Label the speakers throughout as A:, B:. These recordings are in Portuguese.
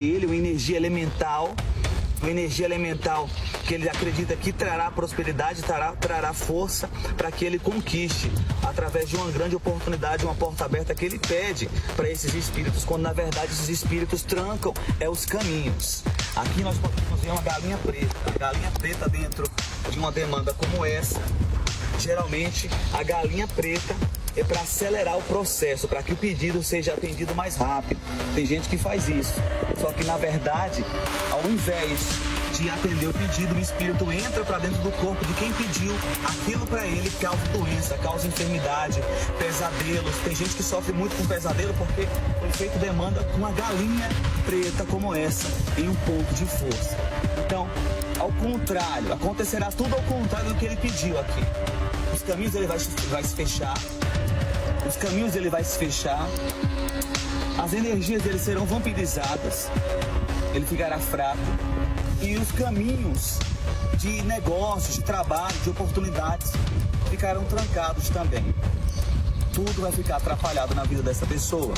A: ele uma energia elemental que ele acredita que trará prosperidade, trará força para que ele conquiste através de uma grande oportunidade, uma porta aberta que ele pede para esses espíritos, quando na verdade esses espíritos trancam os caminhos. Aqui nós podemos ver uma galinha preta. A galinha preta dentro de uma demanda como essa, geralmente a galinha preta é para acelerar o processo, para que o pedido seja atendido mais rápido. Tem gente que faz isso. Só que, na verdade, ao invés de atender o pedido, o espírito entra para dentro do corpo de quem pediu aquilo para ele, causa doença, causa enfermidade, pesadelos. Tem gente que sofre muito com pesadelo porque foi feito demanda com uma galinha preta como essa, em um ponto de força. Então, ao contrário, acontecerá tudo ao contrário do que ele pediu aqui. Os caminhos ele vai se fechar. Os caminhos ele vai se fechar. As energias dele serão vampirizadas. Ele ficará fraco. E os caminhos de negócios, de trabalho, de oportunidades ficarão trancados também. Tudo vai ficar atrapalhado na vida dessa pessoa.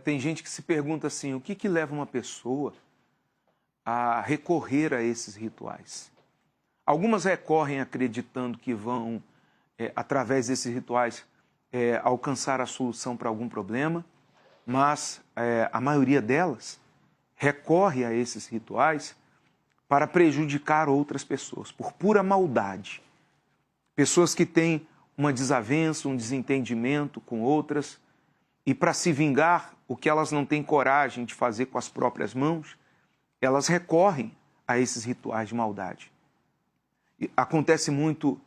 B: Tem gente que se pergunta assim, o que leva uma pessoa a recorrer a esses rituais? Algumas recorrem acreditando que vão, através desses rituais, alcançar a solução para algum problema, mas a maioria delas recorre a esses rituais para prejudicar outras pessoas, por pura maldade. Pessoas que têm uma desavença, um desentendimento com outras, e para se vingar, o que elas não têm coragem de fazer com as próprias mãos, elas recorrem a esses rituais de maldade. E acontece muito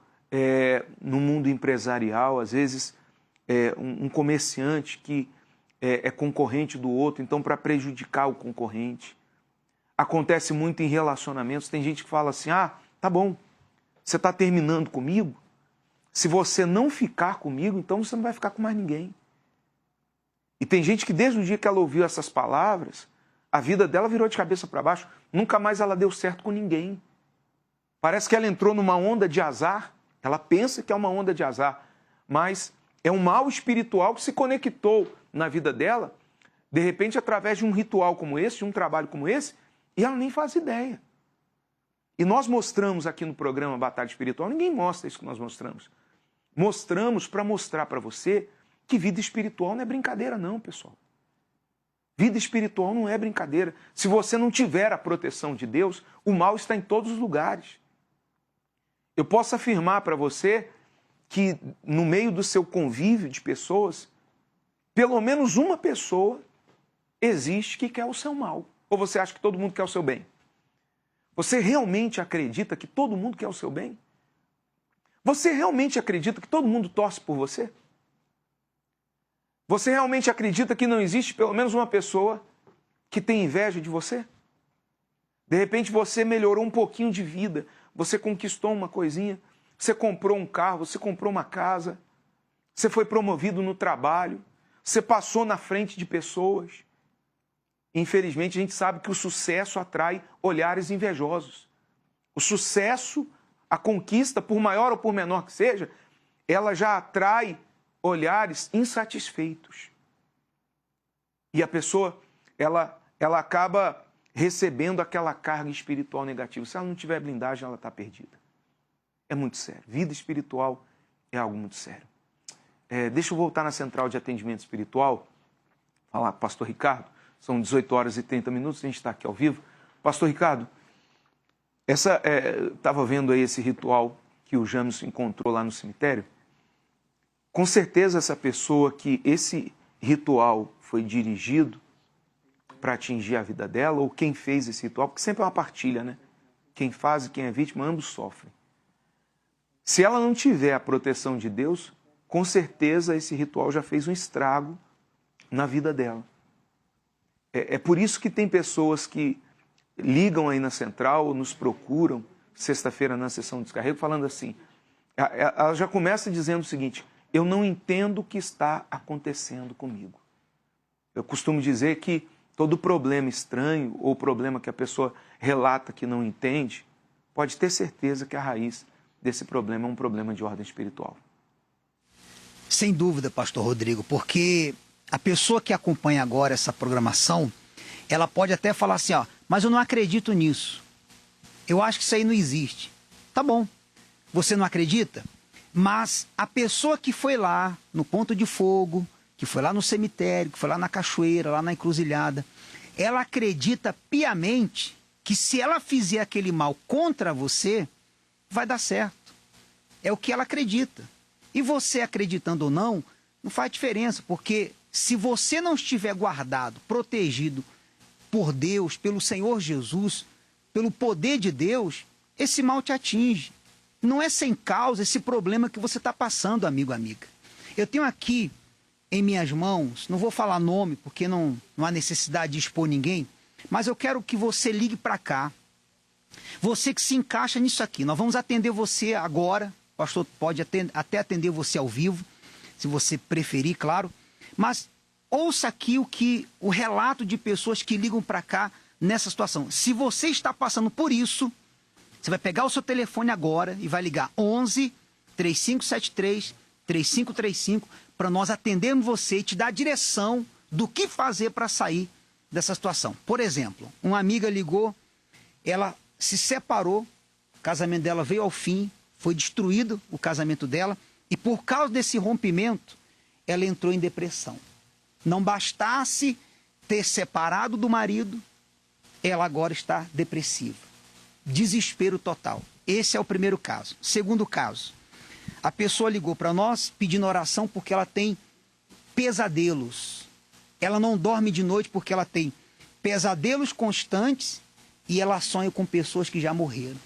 B: no mundo empresarial, às vezes um comerciante que é concorrente do outro, então para prejudicar o concorrente. Acontece muito em relacionamentos, tem gente que fala assim, tá bom, você está terminando comigo, se você não ficar comigo, então você não vai ficar com mais ninguém. E tem gente que desde o dia que ela ouviu essas palavras, a vida dela virou de cabeça para baixo. Nunca mais ela deu certo com ninguém. Parece que ela entrou numa onda de azar. Ela pensa que é uma onda de azar. Mas é um mal espiritual que se conectou na vida dela, de repente, através de um ritual como esse, de um trabalho como esse, e ela nem faz ideia. E nós mostramos aqui no programa Batalha Espiritual, ninguém mostra isso que nós mostramos. Mostramos para mostrar para você que vida espiritual não é brincadeira não, pessoal. Vida espiritual não é brincadeira. Se você não tiver a proteção de Deus, o mal está em todos os lugares. Eu posso afirmar para você que no meio do seu convívio de pessoas, pelo menos uma pessoa existe que quer o seu mal. Ou você acha que todo mundo quer o seu bem? Você realmente acredita que todo mundo quer o seu bem? Você realmente acredita que todo mundo torce por você? Você realmente acredita que não existe pelo menos uma pessoa que tem inveja de você? De repente você melhorou um pouquinho de vida, você conquistou uma coisinha, você comprou um carro, você comprou uma casa, você foi promovido no trabalho, você passou na frente de pessoas. Infelizmente a gente sabe que o sucesso atrai olhares invejosos. O sucesso, a conquista, por maior ou por menor que seja, ela já atrai olhares insatisfeitos. E a pessoa, ela acaba recebendo aquela carga espiritual negativa. Se ela não tiver blindagem, ela está perdida. É muito sério. Vida espiritual é algo muito sério. Deixa eu voltar na central de atendimento espiritual, falar com o pastor Ricardo. São 18 horas e 30 minutos, a gente está aqui ao vivo. Pastor Ricardo, estava vendo aí esse ritual que o James encontrou lá no cemitério. Com certeza essa pessoa que esse ritual foi dirigido para atingir a vida dela, ou quem fez esse ritual, porque sempre é uma partilha, né? Quem faz e quem é vítima, ambos sofrem. Se ela não tiver a proteção de Deus, com certeza esse ritual já fez um estrago na vida dela. É por isso que tem pessoas que ligam aí na central, nos procuram, sexta-feira na sessão de descarrego, falando assim, ela já começa dizendo o seguinte, eu não entendo o que está acontecendo comigo. Eu costumo dizer que todo problema estranho ou problema que a pessoa relata que não entende, pode ter certeza que a raiz desse problema é um problema de ordem espiritual.
C: Sem dúvida, pastor Rodrigo, porque a pessoa que acompanha agora essa programação, ela pode até falar assim, ó, mas eu não acredito nisso. Eu acho que isso aí não existe. Tá bom, você não acredita? Mas a pessoa que foi lá no ponto de fogo, que foi lá no cemitério, que foi lá na cachoeira, lá na encruzilhada, ela acredita piamente que se ela fizer aquele mal contra você, vai dar certo. É o que ela acredita. E você acreditando ou não, não faz diferença, porque se você não estiver guardado, protegido por Deus, pelo Senhor Jesus, pelo poder de Deus, esse mal te atinge. Não é sem causa esse problema que você está passando, amigo, amiga. Eu tenho aqui em minhas mãos, não vou falar nome porque não há necessidade de expor ninguém, mas eu quero que você ligue para cá. Você que se encaixa nisso aqui, nós vamos atender você agora, o pastor pode até atender você ao vivo, se você preferir, claro, mas ouça aqui o relato de pessoas que ligam para cá nessa situação. Se você está passando por isso, você vai pegar o seu telefone agora e vai ligar 11 3573 3535 para nós atendermos você e te dar a direção do que fazer para sair dessa situação. Por exemplo, uma amiga ligou, ela se separou, o casamento dela veio ao fim, foi destruído o casamento dela e por causa desse rompimento, ela entrou em depressão. Não bastasse ter separado do marido, ela agora está depressiva. Desespero total. Esse é o primeiro caso. Segundo caso, a pessoa ligou para nós pedindo oração porque ela tem pesadelos. Ela não dorme de noite porque ela tem pesadelos constantes e ela sonha com pessoas que já morreram.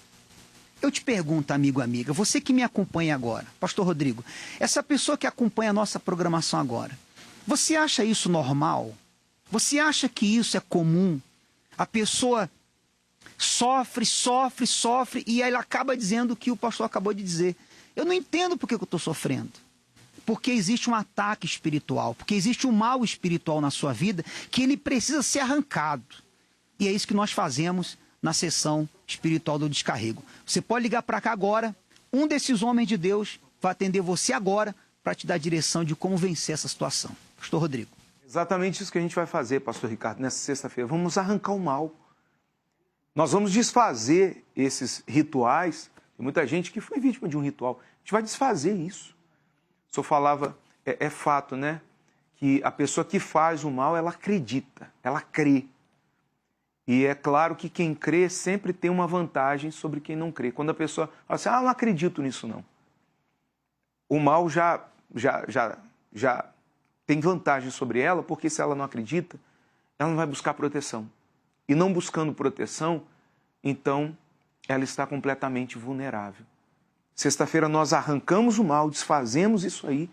C: Eu te pergunto, amigo, amiga, você que me acompanha agora, pastor Rodrigo, essa pessoa que acompanha a nossa programação agora, você acha isso normal? Você acha que isso é comum? A pessoa sofre e ela acaba dizendo o que o pastor acabou de dizer. Eu não entendo por que eu estou sofrendo. Porque existe um ataque espiritual, porque existe um mal espiritual na sua vida que ele precisa ser arrancado. E é isso que nós fazemos na sessão espiritual do descarrego. Você pode ligar para cá agora, um desses homens de Deus vai atender você agora para te dar a direção de como vencer essa situação. Pastor Rodrigo.
B: Exatamente isso que a gente vai fazer, pastor Ricardo, nessa sexta-feira. Vamos arrancar o mal. Nós vamos desfazer esses rituais. Tem muita gente que foi vítima de um ritual. A gente vai desfazer isso. O senhor falava, é fato, né? Que a pessoa que faz o mal, ela acredita, ela crê. E é claro que quem crê sempre tem uma vantagem sobre quem não crê. Quando a pessoa fala assim, eu não acredito nisso não. O mal já tem vantagem sobre ela, porque se ela não acredita, ela não vai buscar proteção. E não buscando proteção, então ela está completamente vulnerável. Sexta-feira nós arrancamos o mal, desfazemos isso aí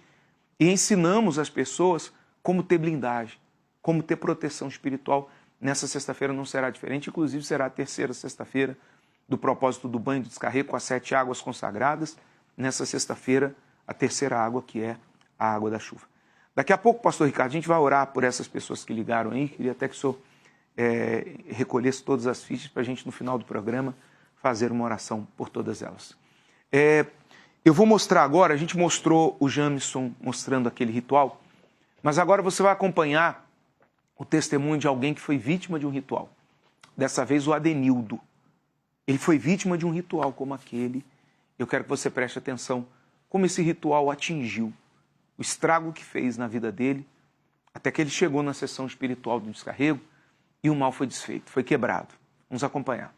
B: e ensinamos as pessoas como ter blindagem, como ter proteção espiritual. Nessa sexta-feira não será diferente, inclusive será a terceira sexta-feira do propósito do banho do descarrego com as 7 águas consagradas. Nessa sexta-feira, a terceira água, que é a água da chuva. Daqui a pouco, pastor Ricardo, a gente vai orar por essas pessoas que ligaram aí. Queria até que o senhor recolhesse todas as fichas para a gente, no final do programa, fazer uma oração por todas elas. Eu vou mostrar agora, a gente mostrou o Jamison mostrando aquele ritual, mas agora você vai acompanhar o testemunho de alguém que foi vítima de um ritual. Dessa vez o Adenildo. Ele foi vítima de um ritual como aquele. Eu quero que você preste atenção como esse ritual atingiu, o estrago que fez na vida dele, até que ele chegou na sessão espiritual do descarrego e o mal foi desfeito, foi quebrado. Vamos acompanhar.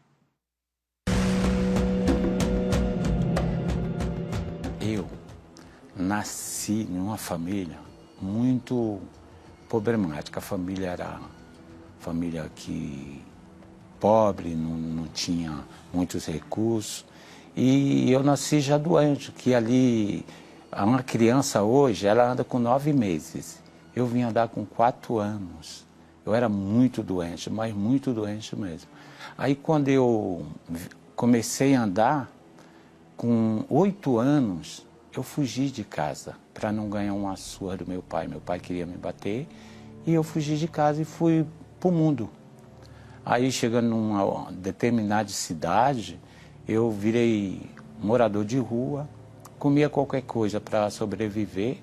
D: Eu nasci numa família muito problemática. A família era família que pobre, não tinha muitos recursos. E eu nasci já doente, que ali, uma criança hoje, ela anda com 9 meses. Eu vim andar com 4 anos. Eu era muito doente, mas muito doente mesmo. Aí quando eu comecei a andar, com 8 anos, eu fugi de casa para não ganhar uma surra do meu pai. Meu pai queria me bater e eu fugi de casa e fui para o mundo. Aí, chegando numa determinada cidade, eu virei morador de rua, comia qualquer coisa para sobreviver.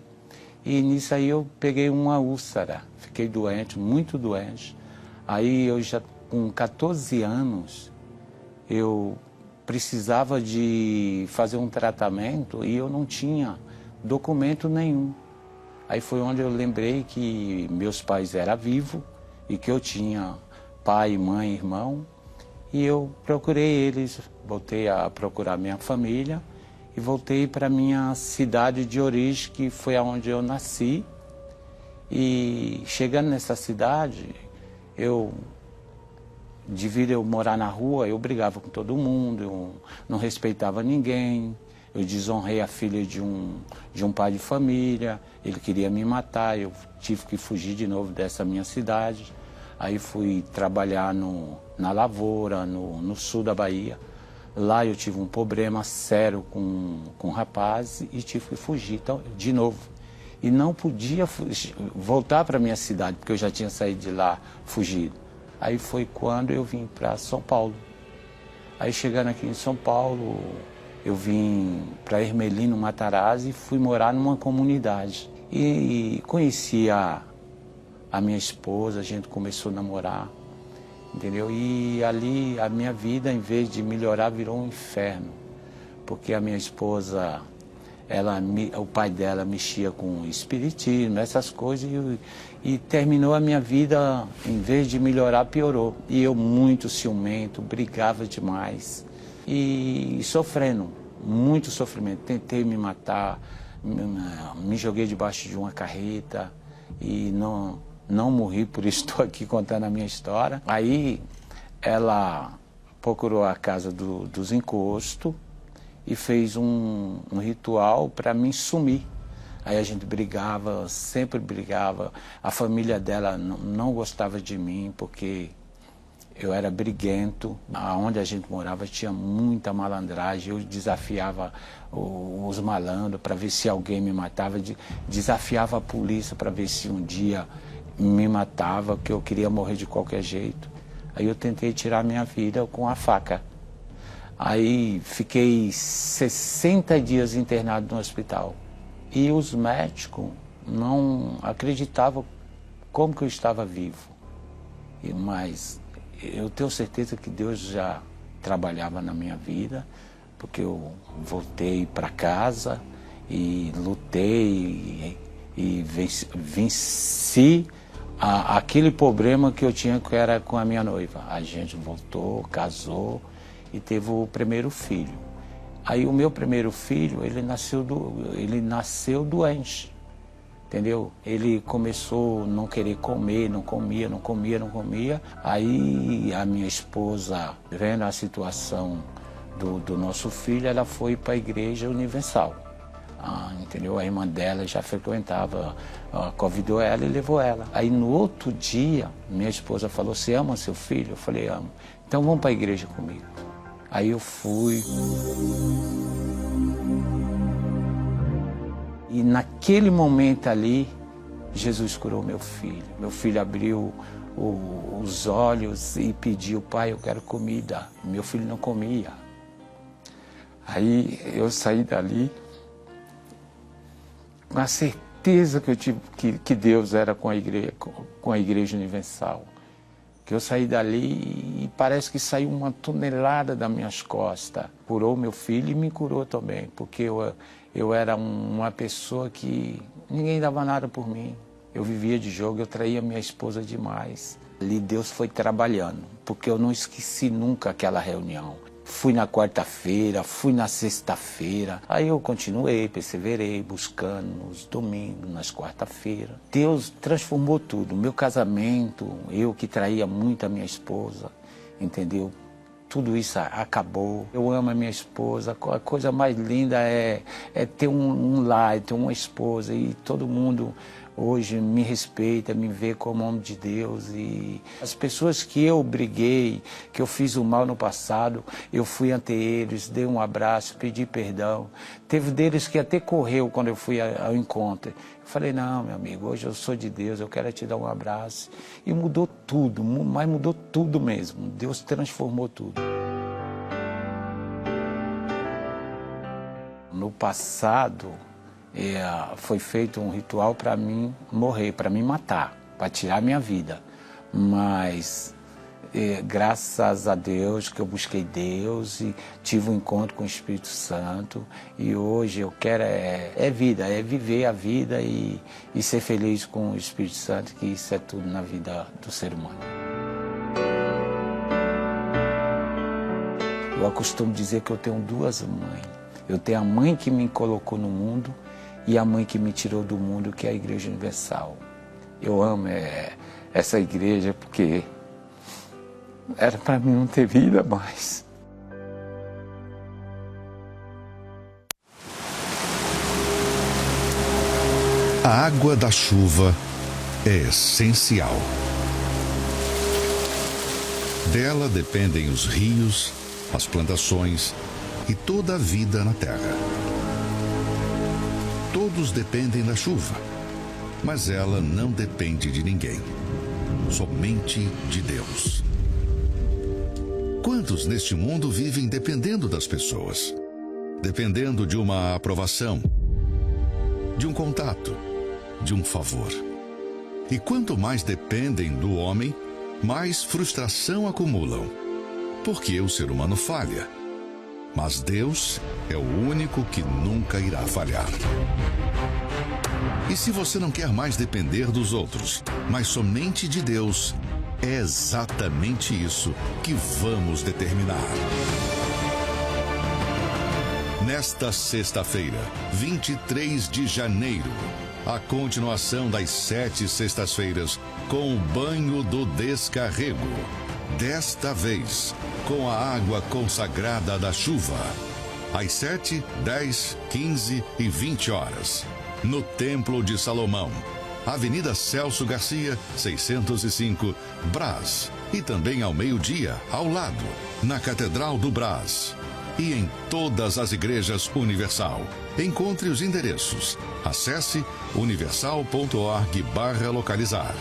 D: E nisso aí eu peguei uma úlcera, fiquei doente, muito doente. Aí eu já com 14 anos, eu precisava de fazer um tratamento e eu não tinha documento nenhum. Aí foi onde eu lembrei que meus pais eram vivos e que eu tinha pai, mãe, irmão. E eu procurei eles, voltei a procurar minha família e voltei para minha cidade de origem, que foi aonde eu nasci. E chegando nessa cidade, devido eu morar na rua, eu brigava com todo mundo, eu não respeitava ninguém, eu desonrei a filha de um pai de família, ele queria me matar, eu tive que fugir de novo dessa minha cidade. Aí fui trabalhar na lavoura, no sul da Bahia. Lá eu tive um problema sério com um rapaz e tive que fugir de novo. E não podia voltar para minha cidade, porque eu já tinha saído de lá fugido. Aí foi quando eu vim para São Paulo. Aí chegando aqui em São Paulo, eu vim para Ermelino, Matarazzo, e fui morar numa comunidade. E conheci a minha esposa, a gente começou a namorar, entendeu? E ali a minha vida, em vez de melhorar, virou um inferno. Porque a minha esposa, o pai dela mexia com espiritismo, essas coisas, e terminou a minha vida, em vez de melhorar, piorou. E eu muito ciumento, brigava demais e sofrendo, muito sofrimento. Tentei me matar, me joguei debaixo de uma carreta e não morri, por isso estou aqui contando a minha história. Aí ela procurou a casa dos encostos e fez um ritual para me sumir. Aí a gente brigava, sempre brigava. A família dela não gostava de mim porque eu era briguento. Onde a gente morava tinha muita malandragem. Eu desafiava os malandros para ver se alguém me matava. Desafiava a polícia para ver se um dia me matava, que eu queria morrer de qualquer jeito. Aí eu tentei tirar minha vida com a faca. Aí fiquei 60 dias internado no hospital. E os médicos não acreditavam como que eu estava vivo. Mas eu tenho certeza que Deus já trabalhava na minha vida, porque eu voltei para casa e lutei e venci aquele problema que eu tinha, que era com a minha noiva. A gente voltou, casou e teve o primeiro filho. Aí o meu primeiro filho, ele nasceu doente, entendeu? Ele começou a não querer comer, não comia. Aí a minha esposa, vendo a situação do nosso filho, ela foi para a Igreja Universal. Entendeu? A irmã dela já frequentava, convidou ela e levou ela. Aí no outro dia, minha esposa falou: "Você ama seu filho?" Eu falei: "Amo." "Então vamos para a igreja comigo." Aí eu fui. E naquele momento ali, Jesus curou meu filho. Meu filho abriu os olhos e pediu: "Pai, eu quero comida." Meu filho não comia. Aí eu saí dali com a certeza que eu tive que Deus era com a Igreja Universal. Que eu saí dali e parece que saiu uma tonelada das minhas costas. Curou meu filho e me curou também, porque eu era uma pessoa que ninguém dava nada por mim. Eu vivia de jogo, eu traía minha esposa demais. Ali Deus foi trabalhando, porque eu não esqueci nunca aquela reunião. Fui na quarta-feira, fui na sexta-feira. Aí eu continuei, perseverei, buscando nos domingos, nas quarta-feiras. Deus transformou tudo. Meu casamento, eu que traía muito a minha esposa, entendeu? Tudo isso acabou. Eu amo a minha esposa. A coisa mais linda é ter um lar, ter uma esposa e todo mundo hoje me respeita, me vê como homem de Deus. E as pessoas que eu briguei, que eu fiz o mal no passado, eu fui ante eles, dei um abraço, pedi perdão. Teve deles que até correu quando eu fui ao encontro. Eu falei, não, meu amigo, hoje eu sou de Deus, eu quero te dar um abraço. E mudou tudo, mas mudou tudo mesmo. Deus transformou tudo. No passado, foi feito um ritual para mim morrer, para me matar, para tirar minha vida. Mas, graças a Deus, que eu busquei Deus e tive um encontro com o Espírito Santo. E hoje eu quero vida, é viver a vida e ser feliz com o Espírito Santo, que isso é tudo na vida do ser humano. Eu costumo dizer que eu tenho duas mães. Eu tenho a mãe que me colocou no mundo e a mãe que me tirou do mundo, que é a Igreja Universal. Eu amo essa igreja porque era para mim não ter vida mais.
E: A água da chuva é essencial. Dela dependem os rios, as plantações e toda a vida na terra. Todos dependem da chuva, mas ela não depende de ninguém, somente de Deus. Quantos neste mundo vivem dependendo das pessoas? Dependendo de uma aprovação, de um contato, de um favor. E quanto mais dependem do homem, mais frustração acumulam, porque o ser humano falha. Mas Deus é o único que nunca irá falhar. E se você não quer mais depender dos outros, mas somente de Deus, é exatamente isso que vamos determinar. Nesta sexta-feira, 23 de janeiro, a continuação das 7 sextas-feiras com o banho do descarrego. Desta vez, com a água consagrada da chuva, às 7, 10, 15 e 20 horas, no Templo de Salomão, Avenida Celso Garcia, 605, Brás, e também ao meio-dia, ao lado, na Catedral do Brás, e em todas as igrejas Universal. Encontre os endereços. Acesse universal.org/localizar.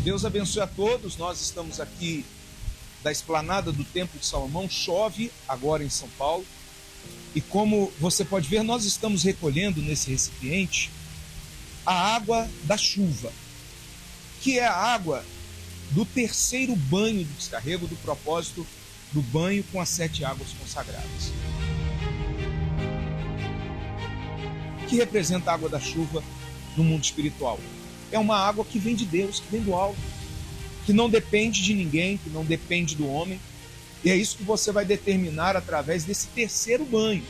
B: Deus abençoe a todos. Nós estamos aqui da esplanada do Templo de Salomão. Chove agora em São Paulo. E como você pode ver, nós estamos recolhendo nesse recipiente a água da chuva, que é a água do terceiro banho do descarrego, do propósito do banho com as 7 águas consagradas. Que representa a água da chuva no mundo espiritual? É uma água que vem de Deus, que vem do alto, que não depende de ninguém, que não depende do homem. E é isso que você vai determinar através desse terceiro banho.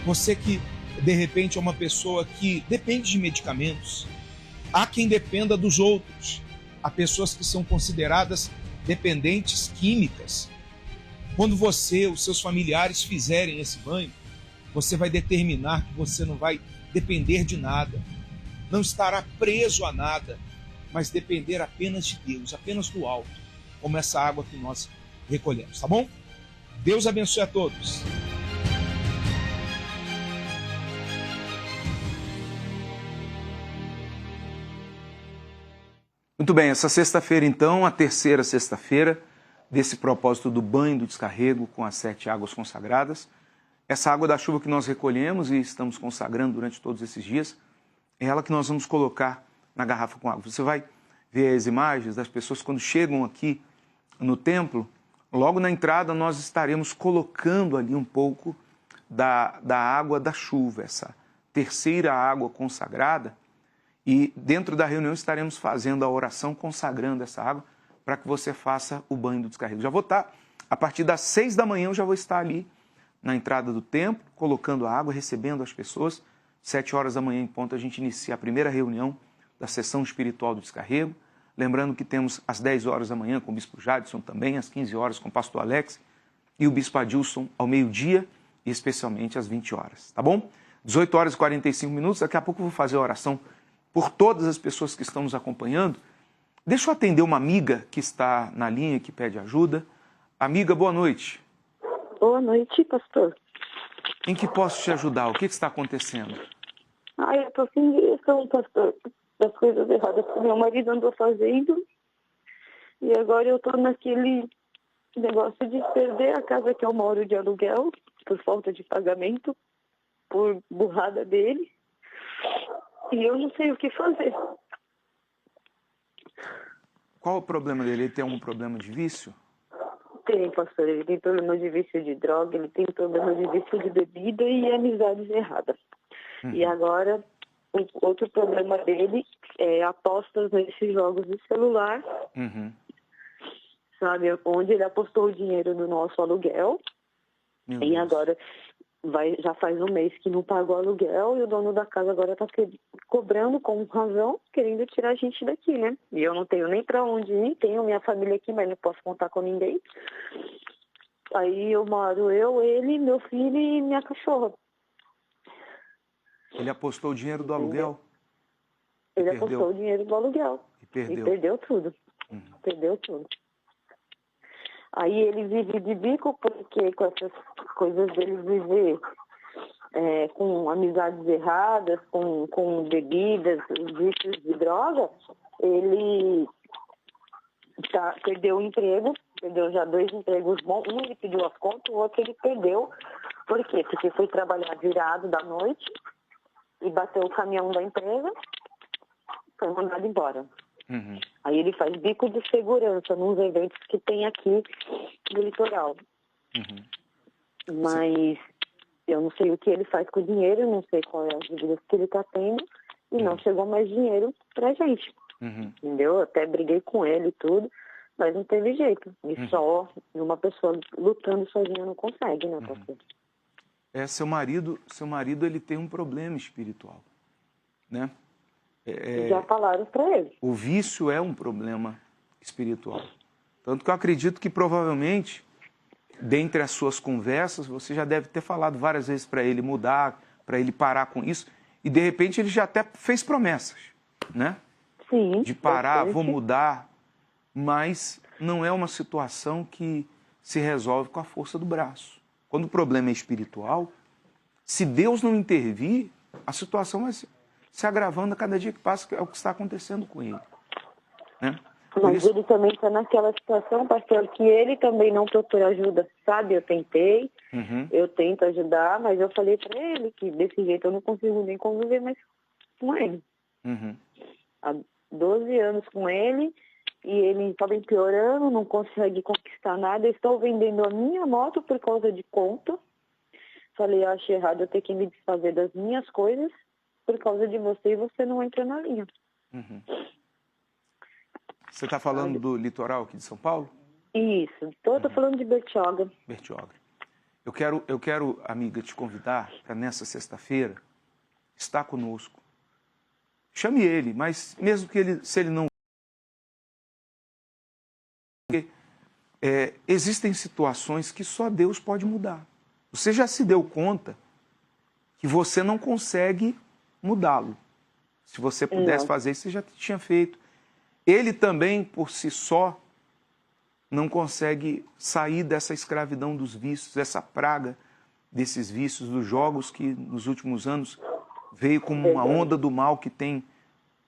B: Você que, de repente, é uma pessoa que depende de medicamentos. Há quem dependa dos outros. Há pessoas que são consideradas dependentes químicas. Quando você, os seus familiares fizerem esse banho, você vai determinar que você não vai depender de nada, não estará preso a nada, mas depender apenas de Deus, apenas do alto, como essa água que nós recolhemos, tá bom? Deus abençoe a todos. Muito bem, essa sexta-feira então, a terceira sexta-feira desse propósito do banho do descarrego com as 7 águas consagradas. Essa água da chuva que nós recolhemos e estamos consagrando durante todos esses dias, é ela que nós vamos colocar na garrafa com água. Você vai ver as imagens das pessoas quando chegam aqui no templo, logo na entrada nós estaremos colocando ali um pouco da água da chuva, essa terceira água consagrada, e dentro da reunião estaremos fazendo a oração consagrando essa água para que você faça o banho do descarrego. Já vou estar, a partir das 6 da manhã eu já vou estar ali na entrada do templo, colocando a água, recebendo as pessoas. 7 horas da manhã em ponto a gente inicia a primeira reunião da sessão espiritual do descarrego. Lembrando que temos às 10 horas da manhã com o Bispo Jadson também, às 15 horas com o Pastor Alex e o Bispo Adilson ao meio-dia e especialmente às 20 horas, tá bom? 18 horas e 45 minutos, daqui a pouco eu vou fazer a oração por todas as pessoas que estão nos acompanhando. Deixa eu atender uma amiga que está na linha, que pede ajuda. Amiga, boa noite.
F: Boa noite, pastor.
B: Em que posso te ajudar? O que está acontecendo?
F: Eu tô sem direção, pastor, das coisas erradas que meu marido andou fazendo. E agora eu tô naquele negócio de perder a casa que eu moro de aluguel por falta de pagamento, por burrada dele. E eu não sei o que fazer.
B: Qual o problema dele? Ele tem algum problema de vício?
F: Tem, pastor. Ele tem problema de vício de droga, ele tem problema de vício de bebida e amizades erradas. E agora, o outro problema dele é apostas nesses jogos de celular. Sabe? Onde ele apostou o dinheiro no nosso aluguel.
B: Meu
F: E
B: Deus.
F: agora já faz um mês que não pagou o aluguel e o dono da casa agora está cobrando com razão, querendo tirar a gente daqui, né? E eu não tenho nem para onde ir, tenho minha família aqui, mas não posso contar com ninguém. Aí eu moro ele, meu filho e minha cachorra.
B: Ele apostou o dinheiro do aluguel?
F: Ele
B: perdeu.
F: apostou o dinheiro do aluguel.
B: E perdeu.
F: E perdeu tudo. Perdeu tudo. Aí ele vive de bico porque com essas coisas dele viver com amizades erradas, com bebidas, vícios de droga, ele perdeu o emprego, perdeu já 2 empregos bons. Um ele pediu as contas, o outro ele perdeu. Por quê? Porque foi trabalhar virado da noite e bateu o caminhão da empresa, foi mandado embora. Aí ele faz bico de segurança nos eventos que tem aqui no litoral. Mas eu não sei o que ele faz com o dinheiro, eu não sei qual é a dívida que ele está tendo e não chegou mais dinheiro pra gente. Entendeu? Eu até briguei com ele e tudo, mas não teve jeito. E só uma pessoa lutando sozinha não consegue, né, pastor?
B: Seu marido ele tem um problema espiritual, né?
F: Já falaram para ele.
B: O vício é um problema espiritual. Tanto que eu acredito que provavelmente, dentre as suas conversas, você já deve ter falado várias vezes para ele mudar, para ele parar com isso. E de repente ele já até fez promessas, né?
F: Sim.
B: De parar,
F: bastante.
B: vou mudar. Mas não é uma situação que se resolve com a força do braço. Quando o problema é espiritual, se Deus não intervir, a situação vai se agravando a cada dia que passa, que é o que está acontecendo com ele. Né?
F: Mas ele também está naquela situação, pastor, que ele também não procura ajuda, sabe? Eu tentei, eu tento ajudar, mas eu falei para ele que desse jeito eu não consigo nem conviver mais com ele. Há 12 anos com ele e ele estava empeorando, não consegue conquistar nada. Eu estou vendendo a minha moto por causa de conta. Falei, eu acho errado eu ter que me desfazer das minhas coisas por causa de você e você não entra na linha.
B: Você está falando do litoral aqui de São Paulo?
F: Isso, estou falando de Bertioga.
B: Bertioga. Eu quero, amiga, te convidar para nessa sexta-feira estar conosco. Chame ele, mas mesmo que se ele não... existem situações que só Deus pode mudar. Você já se deu conta que você não consegue mudá-lo. Se você pudesse fazer isso, você já tinha feito. Ele também, por si só, não consegue sair dessa escravidão dos vícios, dessa praga desses vícios, dos jogos que nos últimos anos veio como uma onda do mal que tem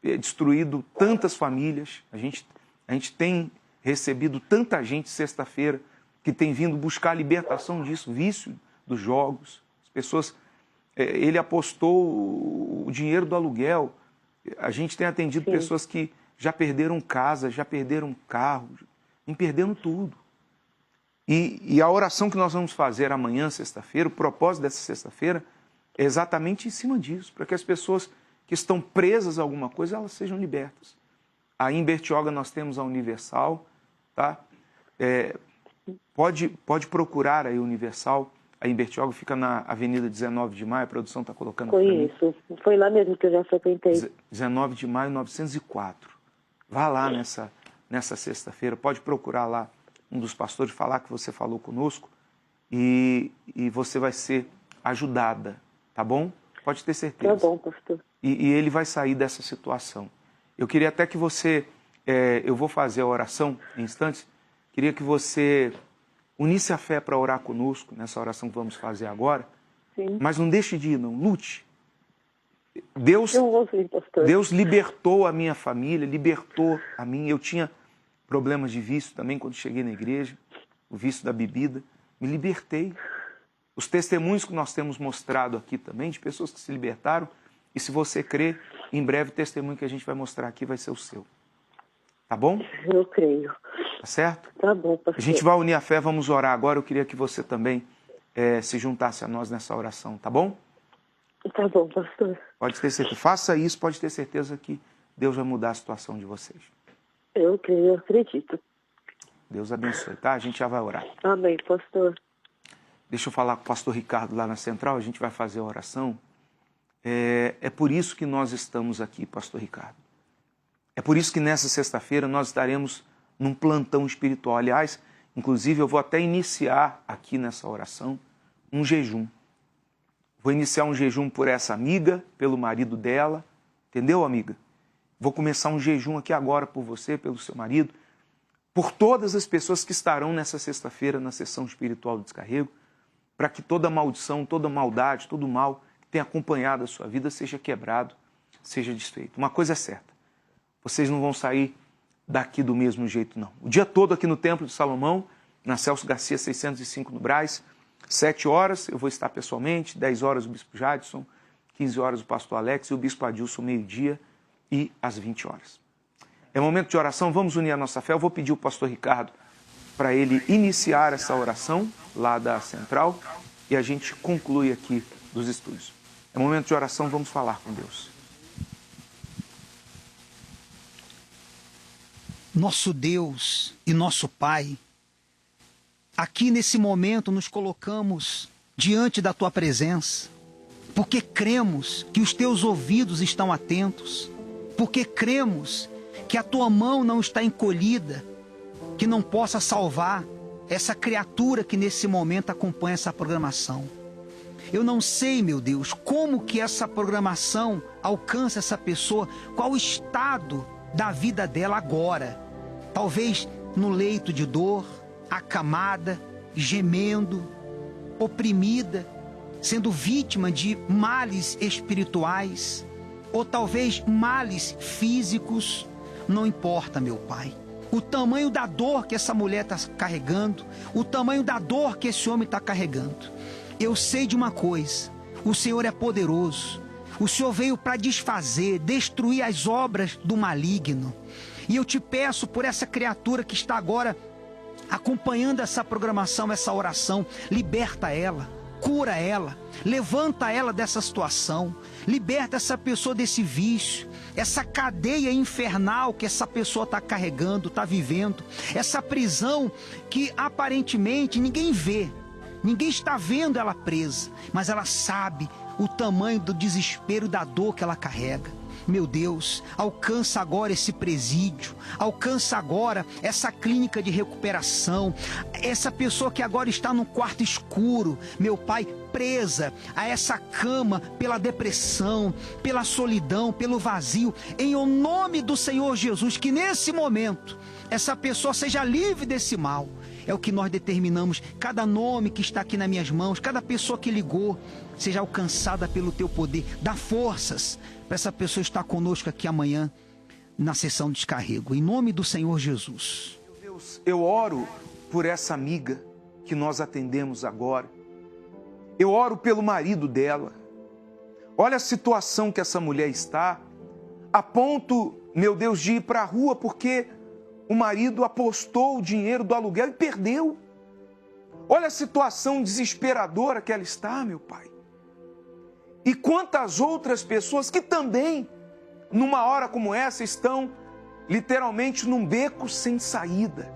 B: destruído tantas famílias. A gente tem recebido tanta gente sexta-feira que tem vindo buscar a libertação disso, vício dos jogos. As pessoas... ele apostou o dinheiro do aluguel. A gente tem atendido pessoas que já perderam casa, já perderam carro, e perderam tudo. E a oração que nós vamos fazer amanhã, sexta-feira, o propósito dessa sexta-feira é exatamente em cima disso, para que as pessoas que estão presas a alguma coisa, elas sejam libertas. Aí em Bertioga nós temos a Universal, tá? Pode procurar aí a Universal. Aí em Bertioga fica na Avenida 19 de Maio, a produção está colocando para mim.
F: Foi isso, foi lá mesmo que eu já frequentei.
B: 19 de Maio, 904. vá lá nessa sexta-feira, pode procurar lá um dos pastores, falar que você falou conosco e você vai ser ajudada, tá bom? Pode ter certeza.
F: Tá bom, pastor.
B: E ele vai sair dessa situação. Eu queria até que você, eu vou fazer a oração em instantes, queria que você unisse a fé para orar conosco, nessa oração que vamos fazer agora.
F: Sim.
B: Mas não deixe de ir, não, lute. Deus libertou a minha família, libertou a mim. Eu tinha problemas de vício também quando cheguei na igreja, o vício da bebida. Me libertei. Os testemunhos que nós temos mostrado aqui também, de pessoas que se libertaram, e se você crer, em breve o testemunho que a gente vai mostrar aqui vai ser o seu. Tá bom?
F: Eu creio.
B: Tá certo?
F: Tá bom, pastor.
B: A gente vai unir a fé, vamos orar agora. Eu queria que você também se juntasse a nós nessa oração, tá bom?
F: Tá bom, pastor.
B: Pode ter certeza. Faça isso, pode ter certeza que Deus vai mudar a situação de vocês.
F: Eu creio, eu acredito.
B: Deus abençoe, tá? A gente já vai orar.
F: Amém, pastor.
B: Deixa eu falar com o pastor Ricardo lá na central, a gente vai fazer a oração. É por isso que nós estamos aqui, pastor Ricardo. É por isso que nessa sexta-feira nós estaremos num plantão espiritual. Aliás, inclusive eu vou até iniciar aqui nessa oração um jejum. Vou iniciar um jejum por essa amiga, pelo marido dela. Entendeu, amiga? Vou começar um jejum aqui agora por você, pelo seu marido, por todas as pessoas que estarão nessa sexta-feira na sessão espiritual do Descarrego, para que toda maldição, toda maldade, todo mal que tem acompanhado a sua vida seja quebrado, seja desfeito. Uma coisa é certa, vocês não vão sair daqui do mesmo jeito, não. O dia todo aqui no Templo de Salomão, na Celso Garcia 605 no Brás, 7 horas eu vou estar pessoalmente, 10 horas o Bispo Jadson, 15 horas o Pastor Alex e o Bispo Adilson, meio-dia e às 20 horas. É momento de oração, vamos unir a nossa fé. Eu vou pedir o Pastor Ricardo para ele iniciar essa oração lá da central e a gente conclui aqui dos estúdios. É momento de oração, vamos falar com Deus.
C: Nosso Deus e nosso Pai, aqui nesse momento nos colocamos diante da Tua presença, porque cremos que os Teus ouvidos estão atentos, porque cremos que a Tua mão não está encolhida, que não possa salvar essa criatura que nesse momento acompanha essa programação. Eu não sei, meu Deus, como que essa programação alcança essa pessoa, qual o estado da vida dela agora. Talvez no leito de dor, acamada, gemendo, oprimida, sendo vítima de males espirituais, ou talvez males físicos. Não importa, meu Pai. O tamanho da dor que essa mulher está carregando, o tamanho da dor que esse homem está carregando. Eu sei de uma coisa, o Senhor é poderoso. O Senhor veio para desfazer, destruir as obras do maligno. E eu te peço por essa criatura que está agora acompanhando essa programação, essa oração, liberta ela, cura ela, levanta ela dessa situação, liberta essa pessoa desse vício, essa cadeia infernal que essa pessoa está carregando, está vivendo, essa prisão que aparentemente ninguém vê, ninguém está vendo ela presa, mas ela sabe o tamanho do desespero, da dor que ela carrega. Meu Deus, alcança agora esse presídio, alcança agora essa clínica de recuperação, essa pessoa que agora está num quarto escuro, meu Pai, presa a essa cama pela depressão, pela solidão, pelo vazio, em o nome do Senhor Jesus, que nesse momento essa pessoa seja livre desse mal. É o que nós determinamos. Cada nome que está aqui nas minhas mãos, cada pessoa que ligou, seja alcançada pelo Teu poder. Dá forças para essa pessoa estar conosco aqui amanhã na sessão de descarrego. Em nome do Senhor Jesus.
B: Meu Deus, eu oro por essa amiga que nós atendemos agora. Eu oro pelo marido dela. Olha a situação que essa mulher está, a ponto, meu Deus, de ir para a rua porque o marido apostou o dinheiro do aluguel e perdeu. Olha a situação desesperadora que ela está, meu Pai. E quantas outras pessoas que também, numa hora como essa, estão literalmente num beco sem saída.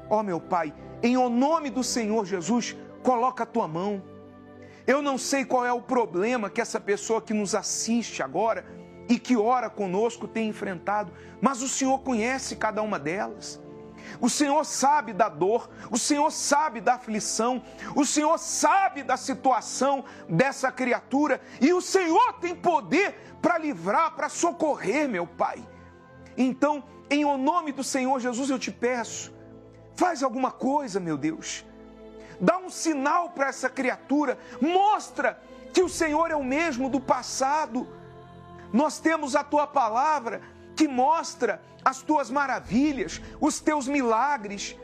B: Ó, meu Pai, em o nome do Senhor Jesus, coloca a Tua mão. Eu não sei qual é o problema que essa pessoa que nos assiste agora e que ora conosco tem enfrentado, mas o Senhor conhece cada uma delas. O Senhor sabe da dor, o Senhor sabe da aflição, o Senhor sabe da situação dessa criatura e o Senhor tem poder para livrar, para socorrer, meu Pai. Então, em o nome do Senhor Jesus, eu te peço, faz alguma coisa, meu Deus. Dá um sinal para essa criatura, mostra que o Senhor é o mesmo do passado. Nós temos a tua palavra que mostra as tuas maravilhas, os teus milagres.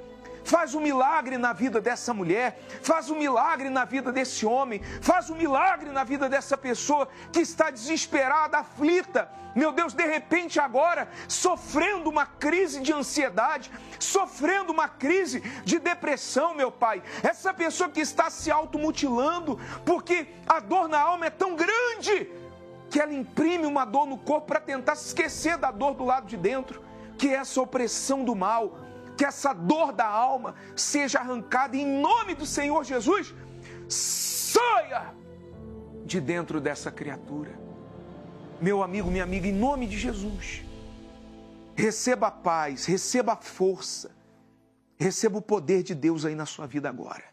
B: Faz um milagre na vida dessa mulher, faz um milagre na vida desse homem, faz um milagre na vida dessa pessoa que está desesperada, aflita. Meu Deus, de repente agora, sofrendo uma crise de ansiedade, sofrendo uma crise de depressão, meu Pai. Essa pessoa que está se automutilando, porque a dor na alma é tão grande, que ela imprime uma dor no corpo para tentar se esquecer da dor do lado de dentro, que é essa opressão do mal, que essa dor da alma seja arrancada em nome do Senhor Jesus. Saia de dentro dessa criatura. Meu amigo, minha amiga, em nome de Jesus, receba a paz, receba a força, receba o poder de Deus aí na sua vida agora.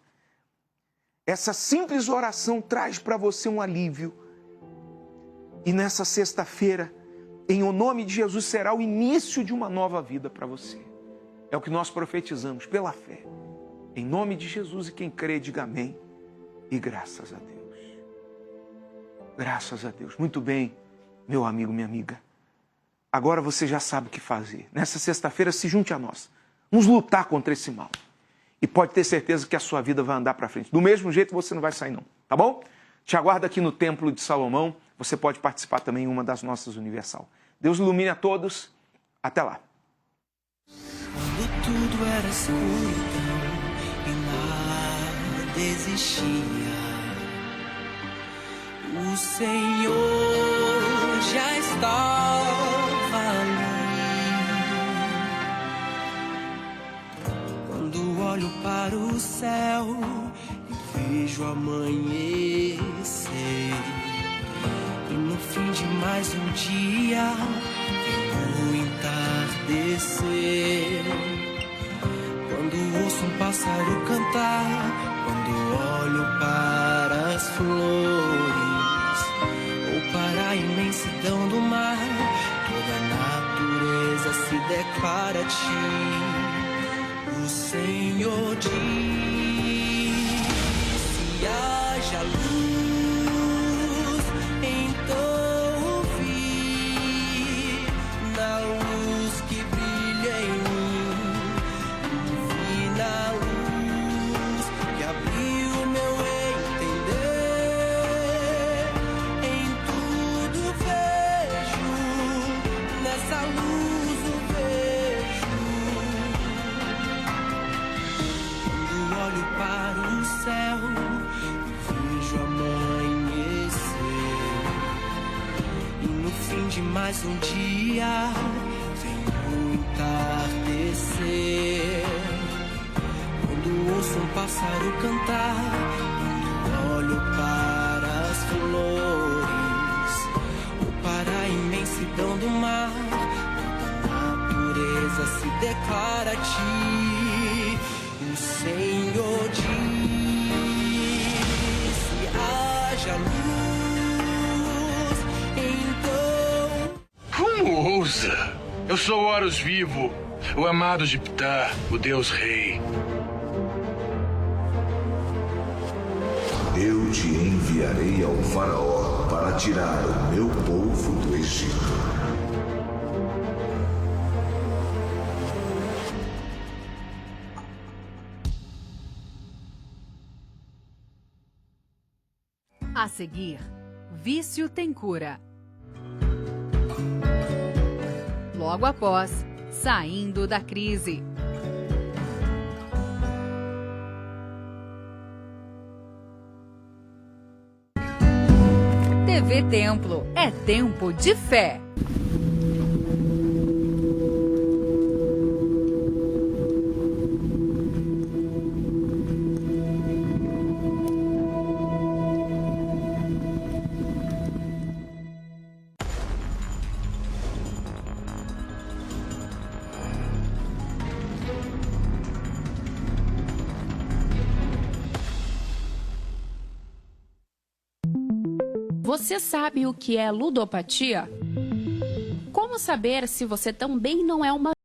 B: Essa simples oração traz para você um alívio. E nessa sexta-feira, em o nome de Jesus, será o início de uma nova vida para você. É o que nós profetizamos pela fé. Em nome de Jesus, e quem crê, diga amém. E graças a Deus. Graças a Deus. Muito bem, meu amigo, minha amiga. Agora você já sabe o que fazer. Nessa sexta-feira, se junte a nós. Vamos lutar contra esse mal. E pode ter certeza que a sua vida vai andar para frente. Do mesmo jeito você não vai sair não, tá bom? Te aguardo aqui no Templo de Salomão. Você pode participar também em uma das nossas Universal. Deus ilumine a todos. Até lá.
G: Quando tudo era escuridão e nada existia, o Senhor já estava ali. Quando olho para o céu e vejo amanhecer, e no fim de mais um dia vem o entardecer. Quando ouço um pássaro cantar, quando olho para as flores, ou para a imensidão do mar, toda a natureza se declara a ti. O Senhor diz: se haja luz, então vi na luz que brilha em mim, vi na luz que abriu meu entender. Em tudo vejo, nessa luz o vejo. Quando olho para o céu, vejo amanhecer, e no fim de mais um dia vem o entardecer. Quando ouço um pássaro cantar, quando olho para as flores, ou para a imensidão do mar, toda a natureza se declara a ti. O Senhor diz: se haja luz, então.
H: Como ousa? Eu sou Horus Vivo, o amado de Ptah, o Deus Rei.
I: Eu te enviarei ao faraó para tirar o meu povo do Egito.
J: A seguir, vício tem cura. Logo após, saindo da crise. TV Templo, é tempo de fé.
K: Você sabe o que é ludopatia? Como saber se você também não é uma